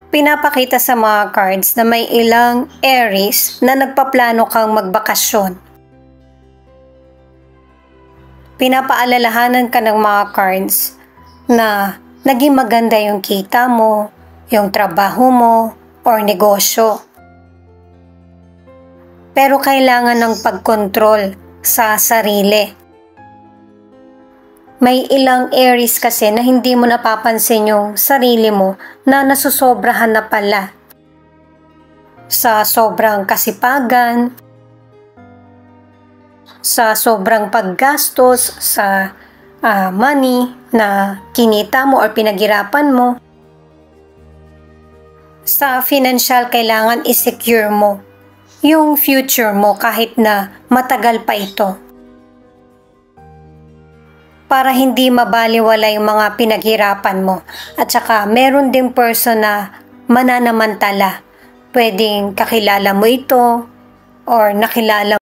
Pinapakita sa mga cards na may ilang Aries na nagpaplano kang magbakasyon. Pinapaalalahanan ka ng mga cards na naging maganda yung kita mo, yung trabaho mo, or negosyo. Pero kailangan ng pagkontrol sa sarili. May ilang Aries kasi na hindi mo napapansin yung sarili mo na nasusobrahan na pala. Sa sobrang kasipagan, sa sobrang paggastos, sa money na kinita mo or pinaghirapan mo. Sa financial, kailangan i-secure mo yung future mo kahit na matagal pa ito. Para hindi mabaliwala yung mga pinaghirapan mo. At saka meron ding person na mananamantala. Pwedeng kakilala mo ito or nakilala